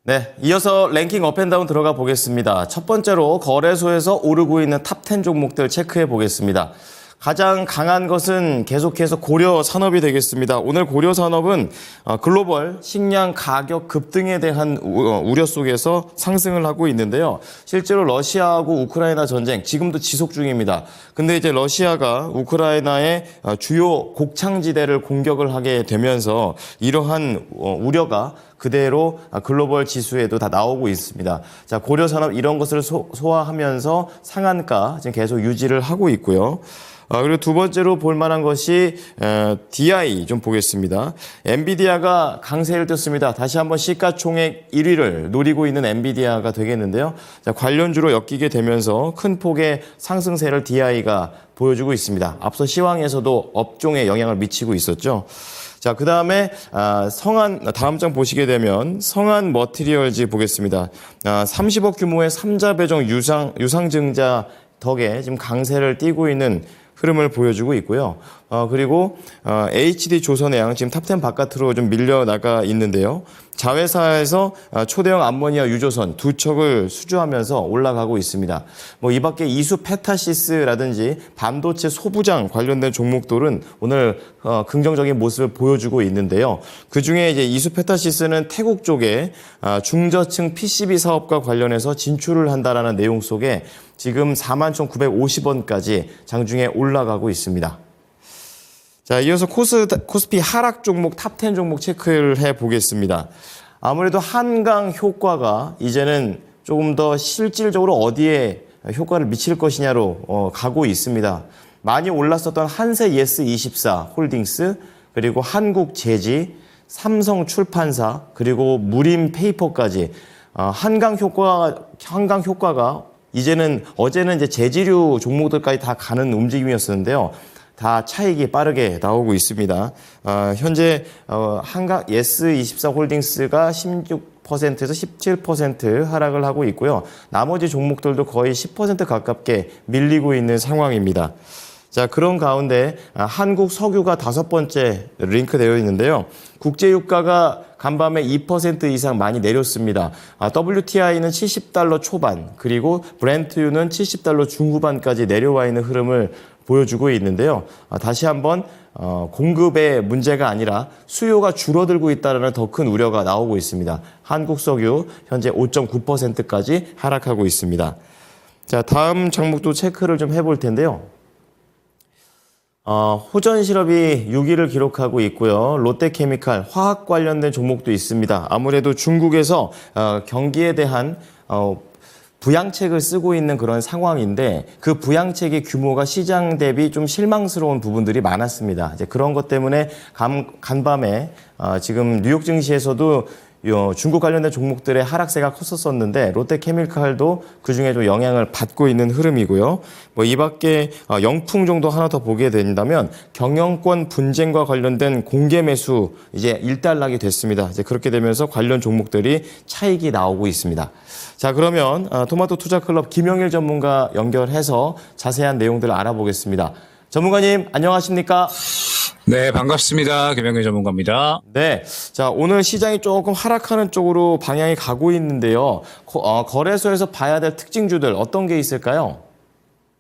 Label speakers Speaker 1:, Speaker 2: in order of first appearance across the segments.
Speaker 1: 네, 이어서 랭킹 업앤다운 들어가 보겠습니다. 첫 번째로 거래소에서 오르고 있는 탑10 종목들 체크해 보겠습니다. 가장 강한 것은 계속해서 고려 산업이 되겠습니다. 오늘 고려 산업은 글로벌 식량 가격 급등에 대한 우려 속에서 상승을 하고 있는데요. 실제로 러시아하고 우크라이나 전쟁 지금도 지속 중입니다. 근데 이제 러시아가 우크라이나의 주요 곡창지대를 공격을 하게 되면서 이러한 우려가 그대로 글로벌 지수에도 다 나오고 있습니다. 자, 고려산업 이런 것을 소화하면서 상한가 지금 계속 유지를 하고 있고요. 그리고 두 번째로 볼 만한 것이 DI 좀 보겠습니다. 엔비디아가 강세를 떴습니다. 다시 한번 시가총액 1위를 노리고 있는 엔비디아가 되겠는데요. 자, 관련주로 엮이게 되면서 큰 폭의 상승세를 DI가 보여주고 있습니다. 앞서 시황에서도 업종에 영향을 미치고 있었죠. 자, 그 다음에 다음 장 보시게 되면 성한 머티리얼즈 보겠습니다. 30억 규모의 3자 배정 유상증자 덕에 지금 강세를 띠고 있는 흐름을 보여주고 있고요. 그리고 HD 조선해양 지금 탑10 바깥으로 좀 밀려나가 있는데요. 자회사에서 초대형 암모니아 유조선 두 척을 수주하면서 올라가고 있습니다. 이 밖에 이수 페타시스라든지 반도체 소부장 관련된 종목들은 오늘 긍정적인 모습을 보여주고 있는데요. 그중에 이제 이수 페타시스는 태국 쪽에 중저층 PCB 사업과 관련해서 진출을 한다라는 내용 속에 지금 41,950원까지 장중에 올라가고 있습니다. 자, 이어서 코스피 하락 종목 탑10 종목 체크를 해보겠습니다. 아무래도 한강 효과가 이제는 조금 더 실질적으로 어디에 효과를 미칠 것이냐로 가고 있습니다. 많이 올랐었던 한세 예스24 홀딩스, 그리고 한국제지, 삼성출판사, 그리고 무림페이퍼까지 한강 효과가 이제는 어제는 이제 제지류 종목들까지 다 가는 움직임이었었는데요. 다 차익이 빠르게 나오고 있습니다. 현재 한강 예스24 홀딩스가 16%에서 17% 하락을 하고 있고요. 나머지 종목들도 거의 10% 가깝게 밀리고 있는 상황입니다. 자, 그런 가운데 한국 석유가 5번째 링크되어 있는데요. 국제유가가 간밤에 2% 이상 많이 내렸습니다. WTI는 70달러 초반, 그리고 브렌트유는 70달러 중후반까지 내려와 있는 흐름을 보여주고 있는데요. 다시 한번 공급의 문제가 아니라 수요가 줄어들고 있다는 더 큰 우려가 나오고 있습니다. 한국 석유 현재 5.9%까지 하락하고 있습니다. 자, 다음 종목도 체크를 좀 해볼 텐데요. 호전실업이 6위를 기록하고 있고요. 롯데케미칼 화학 관련된 종목도 있습니다. 아무래도 중국에서 경기에 대한 부양책을 쓰고 있는 그런 상황인데 그 부양책의 규모가 시장 대비 좀 실망스러운 부분들이 많았습니다. 이제 그런 것 때문에 간밤에 지금 뉴욕 증시에서도 중국 관련된 종목들의 하락세가 컸었는데 롯데케미칼도 그중에 좀 영향을 받고 있는 흐름이고요. 이 밖에 영풍 정도 하나 더 보게 된다면 경영권 분쟁과 관련된 공개 매수 이제 일단락이 됐습니다. 이제 그렇게 되면서 관련 종목들이 차익이 나오고 있습니다. 자, 그러면 토마토 투자클럽 김영일 전문가 연결해서 자세한 내용들을 알아보겠습니다. 전문가님, 안녕하십니까?
Speaker 2: 네, 반갑습니다. 김영일 전문가입니다.
Speaker 1: 네. 자, 오늘 시장이 조금 하락하는 쪽으로 방향이 가고 있는데요. 거래소에서 봐야 될 특징주들 어떤 게 있을까요?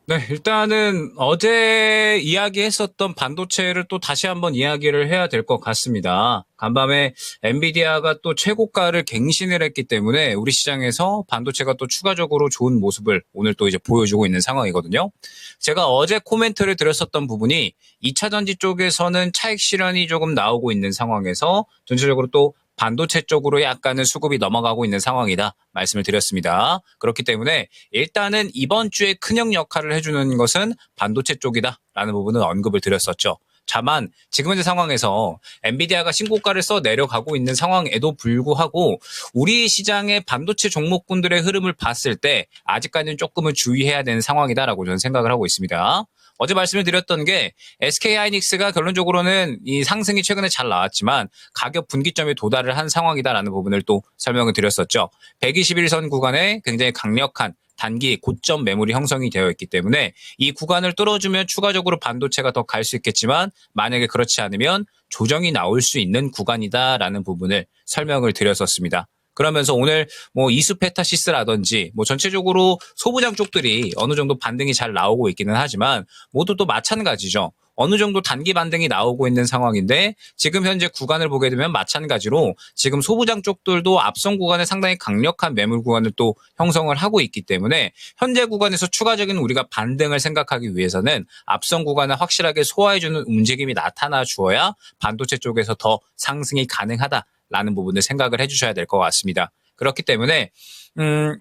Speaker 2: 네, 일단은 어제 이야기했었던 반도체를 또 다시 한번 이야기를 해야 될 것 같습니다. 간밤에 엔비디아가 또 최고가를 갱신을 했기 때문에 우리 시장에서 반도체가 또 추가적으로 좋은 모습을 오늘 또 이제 보여주고 있는 상황이거든요. 제가 어제 코멘트를 드렸었던 부분이 2차 전지 쪽에서는 차익 실현이 조금 나오고 있는 상황에서 전체적으로 또 반도체 쪽으로 약간은 수급이 넘어가고 있는 상황이다 말씀을 드렸습니다. 그렇기 때문에 일단은 이번 주에 큰형 역할을 해주는 것은 반도체 쪽이다라는 부분은 언급을 드렸었죠. 다만 지금 현재 상황에서 엔비디아가 신고가를 써 내려가고 있는 상황에도 불구하고 우리 시장의 반도체 종목군들의 흐름을 봤을 때 아직까지는 조금은 주의해야 되는 상황이다라고 저는 생각을 하고 있습니다. 어제 말씀을 드렸던 게 SK하이닉스가 결론적으로는 이 상승이 최근에 잘 나왔지만 가격 분기점에 도달을 한 상황이다라는 부분을 또 설명을 드렸었죠. 121선 구간에 굉장히 강력한 단기 고점 매물이 형성이 되어 있기 때문에 이 구간을 뚫어주면 추가적으로 반도체가 더 갈 수 있겠지만 만약에 그렇지 않으면 조정이 나올 수 있는 구간이다라는 부분을 설명을 드렸었습니다. 그러면서 오늘 뭐 이수페타시스라든지 뭐 전체적으로 소부장 쪽들이 어느 정도 반등이 잘 나오고 있기는 하지만 모두 또 마찬가지죠. 어느 정도 단기 반등이 나오고 있는 상황인데 지금 현재 구간을 보게 되면 마찬가지로 지금 소부장 쪽들도 앞선 구간에 상당히 강력한 매물 구간을 또 형성을 하고 있기 때문에 현재 구간에서 추가적인 우리가 반등을 생각하기 위해서는 앞선 구간을 확실하게 소화해주는 움직임이 나타나 주어야 반도체 쪽에서 더 상승이 가능하다라는 부분을 생각을 해주셔야 될 것 같습니다. 그렇기 때문에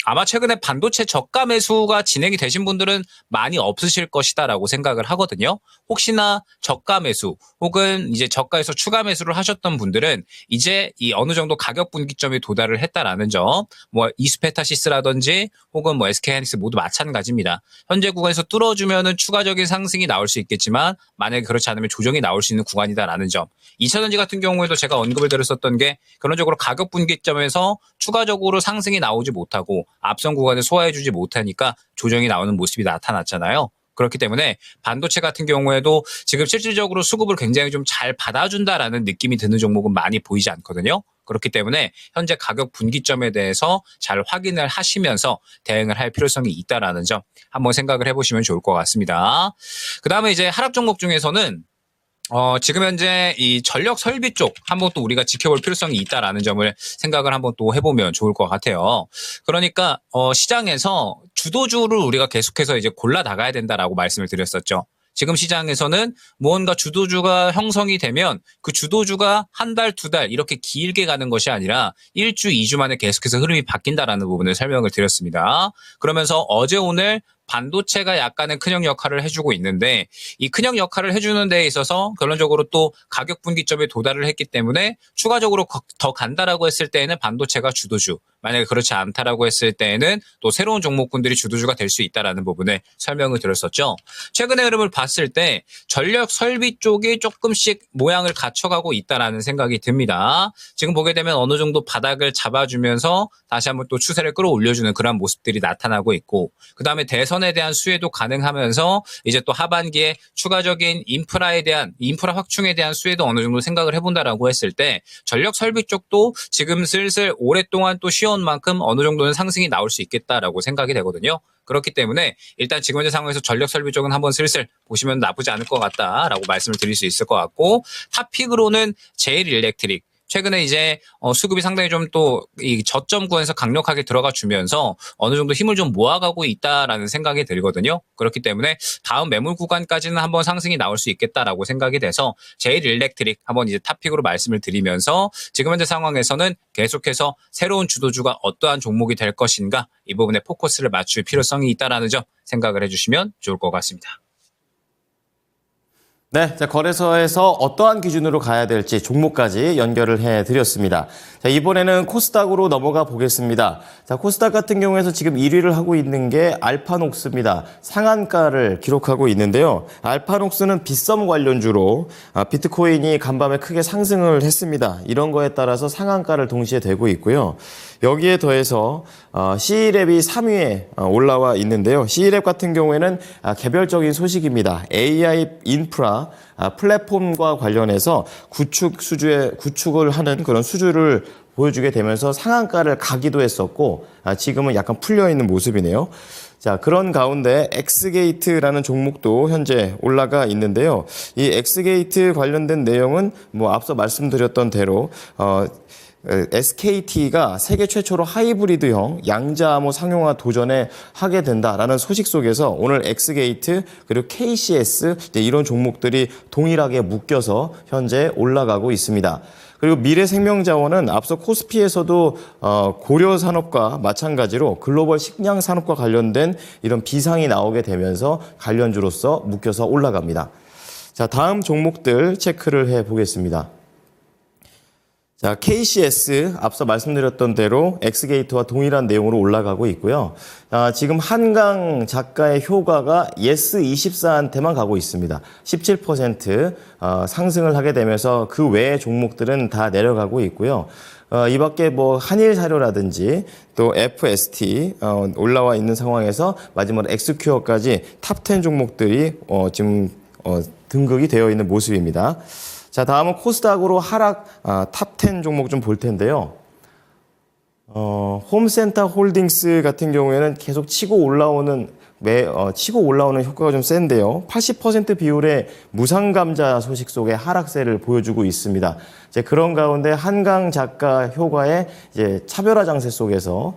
Speaker 2: 아마 최근에 반도체 저가 매수가 진행이 되신 분들은 많이 없으실 것이다라고 생각을 하거든요. 혹시나 저가 매수 혹은 이제 저가에서 추가 매수를 하셨던 분들은 이제 이 어느 정도 가격 분기점에 도달을 했다라는 점, 뭐 이스페타시스라든지 혹은 뭐 SK하이닉스 모두 마찬가지입니다. 현재 구간에서 뚫어주면은 추가적인 상승이 나올 수 있겠지만 만약에 그렇지 않으면 조정이 나올 수 있는 구간이다라는 점. 2차전지 같은 경우에도 제가 언급을 드렸었던 게 결론적으로 가격 분기점에서 추가적으로 상승이 나오지 못하고 앞선 구간을 소화해주지 못하니까 조정이 나오는 모습이 나타났잖아요. 그렇기 때문에 반도체 같은 경우에도 지금 실질적으로 수급을 굉장히 좀 잘 받아준다라는 느낌이 드는 종목은 많이 보이지 않거든요. 그렇기 때문에 현재 가격 분기점에 대해서 잘 확인을 하시면서 대응을 할 필요성이 있다라는 점 한번 생각을 해보시면 좋을 것 같습니다. 그 다음에 이제 하락 종목 중에서는 지금 현재 이 전력 설비 쪽 한번 또 우리가 지켜볼 필요성이 있다라는 점을 생각을 한번 또 해보면 좋을 것 같아요. 그러니까, 시장에서 주도주를 우리가 계속해서 이제 골라 나가야 된다라고 말씀을 드렸었죠. 지금 시장에서는 무언가 주도주가 형성이 되면 그 주도주가 한 달, 두 달 이렇게 길게 가는 것이 아니라 1주, 2주 만에 계속해서 흐름이 바뀐다라는 부분을 설명을 드렸습니다. 그러면서 어제 오늘 반도체가 약간의 큰형 역할을 해주고 있는데 이 큰형 역할을 해주는 데에 있어서 결론적으로 또 가격 분기점에 도달을 했기 때문에 추가적으로 더 간다라고 했을 때에는 반도체가 주도주, 만약에 그렇지 않다라고 했을 때에는 또 새로운 종목군들이 주도주가 될 수 있다라는 부분에 설명을 드렸었죠. 최근의 흐름을 봤을 때 전력 설비 쪽이 조금씩 모양을 갖춰가고 있다라는 생각이 듭니다. 지금 보게 되면 어느 정도 바닥을 잡아주면서 다시 한번 또 추세를 끌어올려주는 그런 모습들이 나타나고 있고 그 다음에 대선에 대한 수혜도 가능하면서 이제 또 하반기에 추가적인 인프라 확충에 대한 수혜도 어느 정도 생각을 해본다라고 했을 때 전력 설비 쪽도 지금 슬슬 오랫동안 또 쉬어온 만큼 어느 정도는 상승이 나올 수 있겠다라고 생각이 되거든요. 그렇기 때문에 일단 지금 현재 상황에서 전력 설비 쪽은 한번 슬슬 보시면 나쁘지 않을 것 같다라고 말씀을 드릴 수 있을 것 같고 탑픽으로는 제일 일렉트릭 최근에 이제 수급이 상당히 좀 또 이 저점 구간에서 강력하게 들어가 주면서 어느 정도 힘을 좀 모아가고 있다라는 생각이 들거든요. 그렇기 때문에 다음 매물 구간까지는 한번 상승이 나올 수 있겠다라고 생각이 돼서 제일 일렉트릭 한번 이제 탑픽으로 말씀을 드리면서 지금 현재 상황에서는 계속해서 새로운 주도주가 어떠한 종목이 될 것인가 이 부분에 포커스를 맞출 필요성이 있다라는 점 생각을 해주시면 좋을 것 같습니다.
Speaker 1: 네, 자, 거래소에서 어떠한 기준으로 가야 될지 종목까지 연결을 해드렸습니다. 자, 이번에는 코스닥으로 넘어가 보겠습니다. 자, 코스닥 같은 경우에서 지금 1위를 하고 있는 게 알파녹스입니다. 상한가를 기록하고 있는데요. 알파녹스는 빗썸 관련주로 비트코인이 간밤에 크게 상승을 했습니다. 이런 거에 따라서 상한가를 동시에 대고 있고요. 여기에 더해서 C랩이 3위에 올라와 있는데요. C랩 같은 경우에는 개별적인 소식입니다. AI 인프라 플랫폼과 관련해서 구축을 하는 그런 수주를 보여주게 되면서 상한가를 가기도 했었고 지금은 약간 풀려있는 모습이네요. 자, 그런 가운데 엑스게이트라는 종목도 현재 올라가 있는데요. 이 엑스게이트 관련된 내용은 뭐 앞서 말씀드렸던 대로 SKT가 세계 최초로 하이브리드형 양자암호 상용화 도전에 하게 된다라는 소식 속에서 오늘 엑스게이트 그리고 KCS 이런 종목들이 동일하게 묶여서 현재 올라가고 있습니다. 그리고 미래생명자원은 앞서 코스피에서도 고려산업과 마찬가지로 글로벌 식량 산업과 관련된 이런 비상이 나오게 되면서 관련주로서 묶여서 올라갑니다. 자, 다음 종목들 체크를 해 보겠습니다. 자, KCS 앞서 말씀드렸던 대로 엑스게이트와 동일한 내용으로 올라가고 있고요. 지금 한강 작가의 효과가 예스24한테만 가고 있습니다. 17% 상승을 하게 되면서 그 외의 종목들은 다 내려가고 있고요. 이 밖에 뭐 한일사료라든지 또 FST 올라와 있는 상황에서 마지막으로 엑스큐어까지 탑10 종목들이 지금 등극이 되어 있는 모습입니다. 자, 다음은 코스닥으로 하락 탑10 종목 좀 볼 텐데요. 홈센터 홀딩스 같은 경우에는 계속 치고 올라오는 효과가 좀 센데요. 80% 비율의 무상감자 소식 속에 하락세를 보여주고 있습니다. 이제 그런 가운데 한강 작가 효과의 이제 차별화 장세 속에서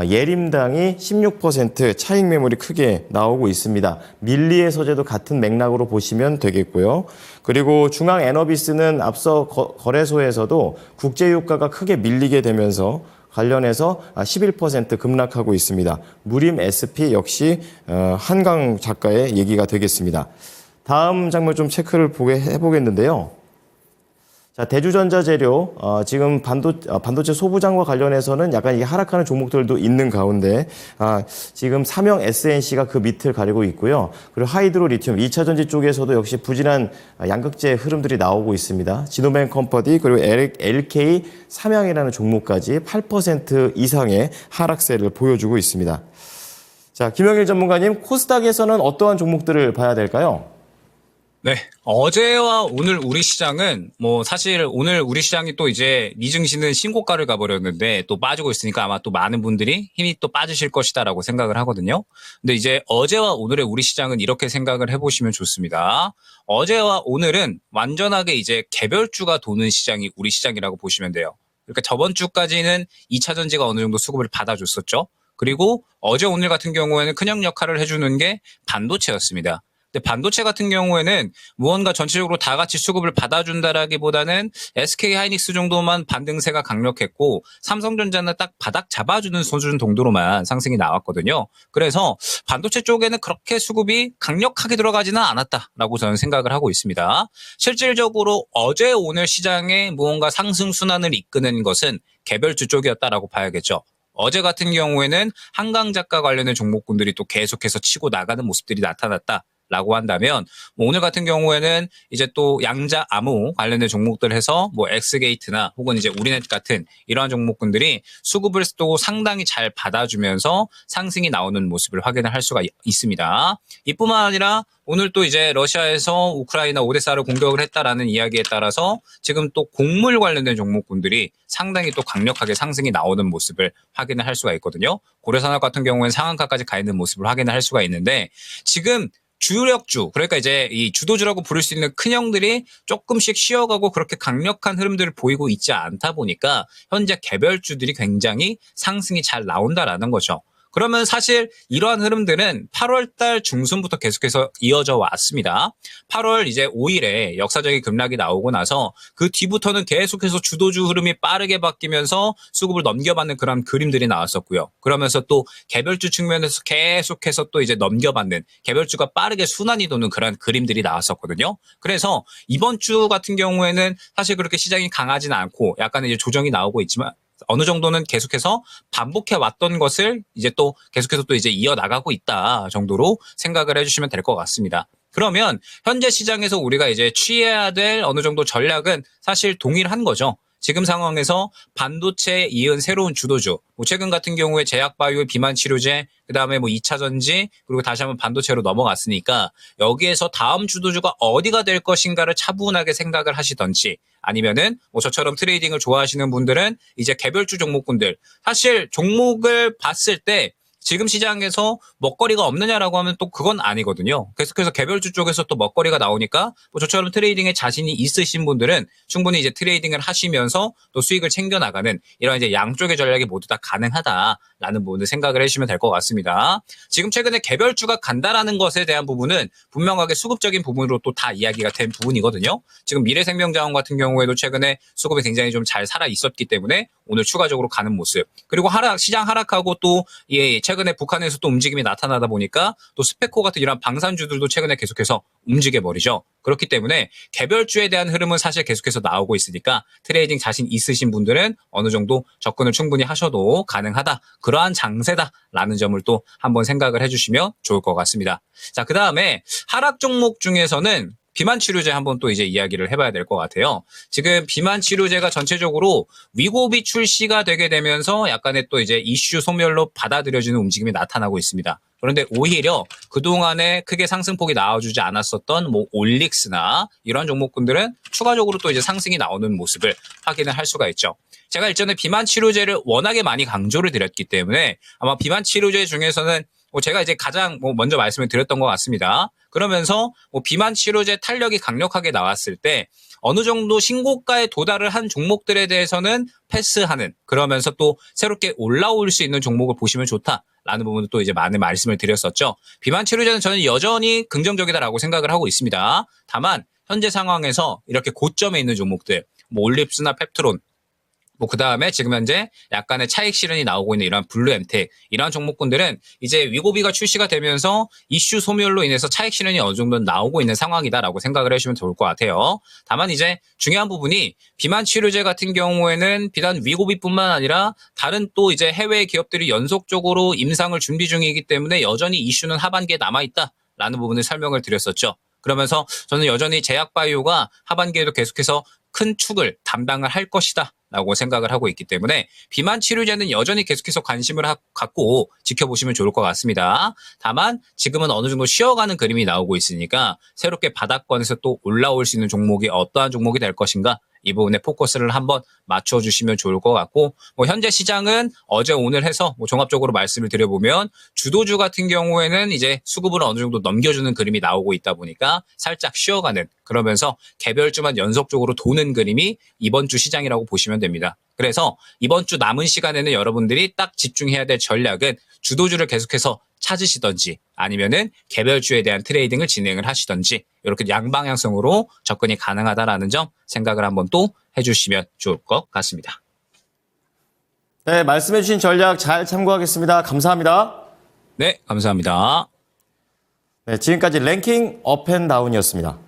Speaker 1: 예림당이 16% 차익 매물이 크게 나오고 있습니다. 밀리의 서재도 같은 맥락으로 보시면 되겠고요. 그리고 중앙 에너비스는 앞서 거래소에서도 국제유가가 크게 밀리게 되면서 관련해서 11% 급락하고 있습니다. 무림 SP 역시 한강 작가의 얘기가 되겠습니다. 다음 장면 좀 체크를 해보겠는데요. 자, 대주전자재료, 지금 반도체 소부장과 관련해서는 약간 이게 하락하는 종목들도 있는 가운데, 지금 삼형 SNC가 그 밑을 가리고 있고요. 그리고 하이드로 리튬, 2차 전지 쪽에서도 역시 부진한 양극재 흐름들이 나오고 있습니다. 지노벤 컴퍼니, 그리고 LK 삼양이라는 종목까지 8% 이상의 하락세를 보여주고 있습니다. 자, 김영일 전문가님, 코스닥에서는 어떠한 종목들을 봐야 될까요?
Speaker 2: 네. 어제와 오늘 우리 시장은 사실 오늘 우리 시장이 또 이제 미증시는 신고가를 가버렸는데 또 빠지고 있으니까 아마 또 많은 분들이 힘이 또 빠지실 것이다라고 생각을 하거든요. 근데 이제 어제와 오늘의 우리 시장은 이렇게 생각을 해보시면 좋습니다. 어제와 오늘은 완전하게 이제 개별주가 도는 시장이 우리 시장이라고 보시면 돼요. 그러니까 저번 주까지는 2차 전지가 어느 정도 수급을 받아줬었죠. 그리고 어제 오늘 같은 경우에는 큰형 역할을 해주는 게 반도체였습니다. 근데 반도체 같은 경우에는 무언가 전체적으로 다 같이 수급을 받아준다라기보다는 SK 하이닉스 정도만 반등세가 강력했고 삼성전자는 딱 바닥 잡아주는 수준 정도로만 상승이 나왔거든요. 그래서 반도체 쪽에는 그렇게 수급이 강력하게 들어가지는 않았다라고 저는 생각을 하고 있습니다. 실질적으로 어제 오늘 시장에 무언가 상승 순환을 이끄는 것은 개별주 쪽이었다라고 봐야겠죠. 어제 같은 경우에는 한강 작가 관련된 종목군들이 또 계속해서 치고 나가는 모습들이 나타났다. 라고 한다면 오늘 같은 경우에는 이제 또 양자 암호 관련된 종목들 해서 엑스게이트나 혹은 이제 우리넷 같은 이러한 종목군들이 수급을 또 상당히 잘 받아주면서 상승이 나오는 모습을 확인을 할 수가 있습니다. 이뿐만 아니라 오늘 또 이제 러시아에서 우크라이나 오데사를 공격을 했다라는 이야기에 따라서 지금 또 곡물 관련된 종목군들이 상당히 또 강력하게 상승이 나오는 모습을 확인을 할 수가 있거든요. 고려산업 같은 경우에는 상한가까지 가 있는 모습을 확인을 할 수가 있는데 지금 주력주, 그러니까 이제 이 주도주라고 부를 수 있는 큰형들이 조금씩 쉬어가고 그렇게 강력한 흐름들을 보이고 있지 않다 보니까 현재 개별주들이 굉장히 상승이 잘 나온다라는 거죠. 그러면 사실 이러한 흐름들은 8월달 중순부터 계속해서 이어져 왔습니다. 8월 이제 5일에 역사적인 급락이 나오고 나서 그 뒤부터는 계속해서 주도주 흐름이 빠르게 바뀌면서 수급을 넘겨받는 그런 그림들이 나왔었고요. 그러면서 또 개별주 측면에서 계속해서 또 이제 넘겨받는 개별주가 빠르게 순환이 도는 그런 그림들이 나왔었거든요. 그래서 이번 주 같은 경우에는 사실 그렇게 시장이 강하지는 않고 약간 이제 조정이 나오고 있지만 어느 정도는 계속해서 반복해 왔던 것을 이제 또 계속해서 또 이제 이어나가고 있다 정도로 생각을 해주시면 될 것 같습니다. 그러면 현재 시장에서 우리가 이제 취해야 될 어느 정도 전략은 사실 동일한 거죠. 지금 상황에서 반도체에 이은 새로운 주도주, 최근 같은 경우에 제약바이오 비만 치료제, 그다음에 2차 전지, 그리고 다시 한번 반도체로 넘어갔으니까 여기에서 다음 주도주가 어디가 될 것인가를 차분하게 생각을 하시던지 아니면은 저처럼 트레이딩을 좋아하시는 분들은 이제 개별주 종목군들, 사실 종목을 봤을 때 지금 시장에서 먹거리가 없느냐라고 하면 또 그건 아니거든요. 계속해서 개별주 쪽에서 또 먹거리가 나오니까 저처럼 트레이딩에 자신이 있으신 분들은 충분히 이제 트레이딩을 하시면서 또 수익을 챙겨나가는 이런 이제 양쪽의 전략이 모두 다 가능하다라는 부분을 생각을 해주시면 될 것 같습니다. 지금 최근에 개별주가 간다라는 것에 대한 부분은 분명하게 수급적인 부분으로 또 다 이야기가 된 부분이거든요. 지금 미래생명자원 같은 경우에도 최근에 수급이 굉장히 좀 잘 살아 있었기 때문에 오늘 추가적으로 가는 모습. 그리고 시장 하락하고 또 최근에 북한에서 또 움직임이 나타나다 보니까 또 스페코 같은 이런 방산주들도 최근에 계속해서 움직여 버리죠. 그렇기 때문에 개별주에 대한 흐름은 사실 계속해서 나오고 있으니까 트레이딩 자신 있으신 분들은 어느 정도 접근을 충분히 하셔도 가능하다. 그러한 장세다라는 점을 또 한번 생각을 해주시면 좋을 것 같습니다. 자, 그 다음에 하락 종목 중에서는 비만 치료제 한번 또 이제 이야기를 해봐야 될 것 같아요. 지금 비만 치료제가 전체적으로 위고비 출시가 되게 되면서 약간의 또 이제 이슈 소멸로 받아들여지는 움직임이 나타나고 있습니다. 그런데 오히려 그동안에 크게 상승폭이 나와주지 않았었던 뭐 올릭스나 이런 종목군들은 추가적으로 또 이제 상승이 나오는 모습을 확인을 할 수가 있죠. 제가 일전에 비만 치료제를 워낙에 많이 강조를 드렸기 때문에 아마 비만 치료제 중에서는 제가 이제 가장 먼저 말씀을 드렸던 것 같습니다. 그러면서 비만 치료제 탄력이 강력하게 나왔을 때 어느 정도 신고가에 도달을 한 종목들에 대해서는 패스하는, 그러면서 또 새롭게 올라올 수 있는 종목을 보시면 좋다라는 부분도 또 이제 많은 말씀을 드렸었죠. 비만 치료제는 저는 여전히 긍정적이다라고 생각을 하고 있습니다. 다만 현재 상황에서 이렇게 고점에 있는 종목들, 올립스나 펩트론, 그 다음에 지금 현재 약간의 차익 실현이 나오고 있는 이런 블루엠텍, 이러한 종목군들은 이제 위고비가 출시가 되면서 이슈 소멸로 인해서 차익 실현이 어느 정도 나오고 있는 상황이다라고 생각을 해주시면 좋을 것 같아요. 다만 이제 중요한 부분이 비만 치료제 같은 경우에는 비단 위고비뿐만 아니라 다른 또 이제 해외 기업들이 연속적으로 임상을 준비 중이기 때문에 여전히 이슈는 하반기에 남아있다라는 부분을 설명을 드렸었죠. 그러면서 저는 여전히 제약바이오가 하반기에도 계속해서 큰 축을 담당을 할 것이다 라고 생각을 하고 있기 때문에 비만 치료제는 여전히 계속해서 관심을 갖고 지켜보시면 좋을 것 같습니다. 다만 지금은 어느 정도 쉬어가는 그림이 나오고 있으니까 새롭게 바닥권에서 또 올라올 수 있는 종목이 어떠한 종목이 될 것인가, 이 부분에 포커스를 한번 맞춰주시면 좋을 것 같고, 현재 시장은 어제 오늘 해서 종합적으로 말씀을 드려보면 주도주 같은 경우에는 이제 수급을 어느 정도 넘겨주는 그림이 나오고 있다 보니까 살짝 쉬어가는, 그러면서 개별주만 연속적으로 도는 그림이 이번 주 시장이라고 보시면 됩니다. 그래서 이번 주 남은 시간에는 여러분들이 딱 집중해야 될 전략은 주도주를 계속해서 찾으시던지 아니면은 개별주에 대한 트레이딩을 진행을 하시던지, 이렇게 양방향성으로 접근이 가능하다라는 점 생각을 한번 또 해주시면 좋을 것 같습니다.
Speaker 1: 네, 말씀해 주신 전략 잘 참고하겠습니다. 감사합니다.
Speaker 2: 네, 감사합니다.
Speaker 1: 네, 지금까지 랭킹 업앤다운이었습니다.